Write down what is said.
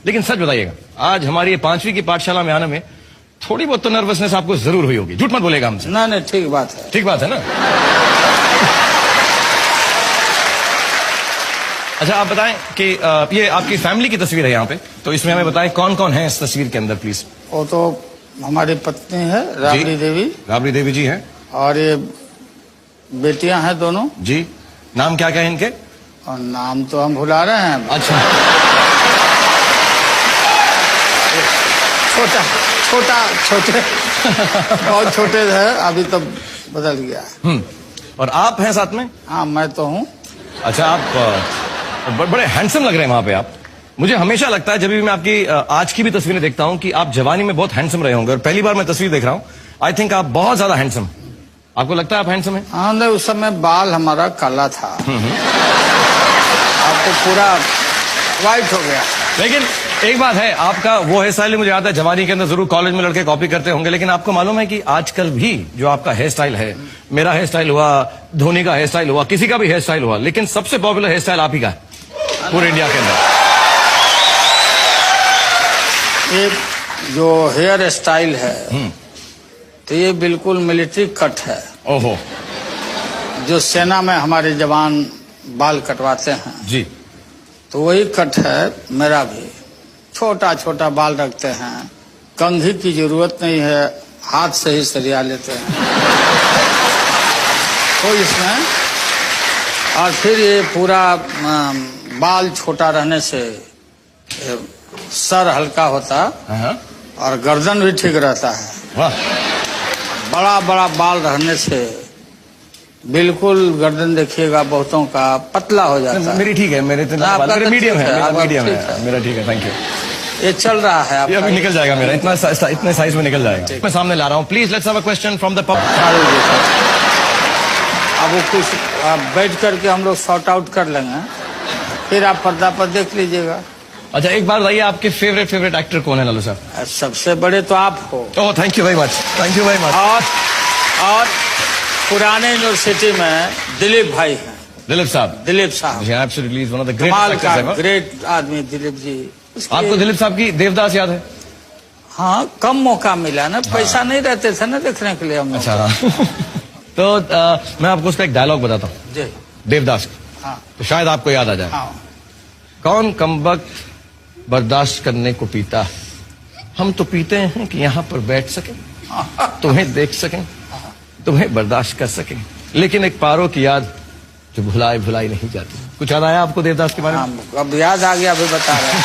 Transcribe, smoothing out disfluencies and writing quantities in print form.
लेकिन सच बताइएगा, आज हमारी ये 5वीं की पाठशाला में आने में थोड़ी बहुत तो नर्वसनेस आपको जरूर हुई होगी, झूठ मत बोलेगा हमसे। ना नहीं, ठीक बात है। ठीक बात है ना। अच्छा आप बताएं कि ये आपकी फैमिली की तस्वीर है यहाँ पे, तो इसमें हमें बताएं कौन कौन है इस तस्वीर के अंदर प्लीज। वो तो हमारी पत्नी है राबड़ी देवी। राबड़ी देवी जी हैं। और ये बेटियां हैं दोनों जी। नाम क्या क्या है इनके? और नाम तो हम भुला रहे हैं। अच्छा। छोटे बहुत छोटे थे, अभी तो बदल गया। और आप हैं साथ में? हाँ मैं तो हूँ। अच्छा आप बड़े हैंडसम लग रहे हैं वहां पे आप। मुझे हमेशा लगता है जब भी मैं आपकी आज की भी तस्वीरें देखता हूं कि आप जवानी में बहुत हैंडसम रहे होंगे, और पहली बार मैं तस्वीर देख रहा हूं, आई थिंक आप बहुत ज्यादा हैंडसम। आपको लगता है आप हैंडसम हैं? हाँ नहीं, उस समय बाल हमारा काला था। आपको पूरा व्हाइट हो गया। लेकिन एक बात है, आपका वो हेयर स्टाइल मुझे याद है जवानी के अंदर जरूर कॉलेज में लड़के कॉपी करते होंगे, लेकिन आपको मालूम है कि आजकल भी जो आपका हेयर स्टाइल है, मेरा हेयर स्टाइल हुआ, धोनी का हेयर स्टाइल हुआ, किसी का भी हेयर स्टाइल हुआ, लेकिन सबसे पॉपुलर हेयर स्टाइल आप ही का है पूरे इंडिया के अंदर। ये जो हेयर स्टाइल है तो ये बिल्कुल मिलिट्री कट है। ओहो। जो सेना में हमारे जवान बाल कटवाते हैं जी, तो वही कट है मेरा भी। छोटा छोटा बाल रखते हैं, कंघी की जरूरत नहीं है, हाथ से ही सरिया लेते हैं तो इसमें। और फिर ये पूरा बाल छोटा रहने से सर हल्का होता और गर्दन भी ठीक रहता है। वाह। बड़ा बड़ा बाल रहने से बिल्कुल गर्दन देखिएगा बहुतों का पतला हो जाता है। मेरी ठीक है, मेरे मीडियम है, मीडियम है मेरा, ठीक है, थैंक यू। ये चल रहा है, ये अभी निकल जाएगा मेरा, इतने साइज में निकल जाएगा। मैं सामने ला रहा हूँ, please let's have a question from the public. अब वो कुछ बैठ करके हम लोग सॉर्ट आउट कर लेंगे, फिर आप पर्दा पर देख लीजिएगा। अच्छा एक बार बताइए, आपके फेवरेट एक्टर कौन है लालू साहब? सबसे बड़े तो आप हो। Oh thank you very much, thank you very much. और पुराने यूनिवर्सिटी में दिलीप भाई हैं। दिलीप साहब। दिलीप साहब absolutely is one of the great कमाल का एक्टर्स। ग्रेट आदमी दिलीप जी। आपको दिलीप साहब की देवदास याद है? हाँ, कम मौका मिला ना, पैसा नहीं रहते थे ना देखने के लिए हम लोग। अच्छा। तो मैं आपको उसका एक डायलॉग बताता हूँ जी देवदास का। हाँ तो शायद आपको याद आ जाए। हाँ। कौन कमबख्त बर्दाश्त करने को पीता, हम तो पीते हैं कि यहाँ पर बैठ सके, तुम्हें देख सकें, तुम्हें बर्दाश्त कर सकें, लेकिन एक पारो की याद जो भुलाई नहीं जाती। कुछ याद आया आपको देवदास के बारे में? अब याद आ गया, अभी बता रहे हैं।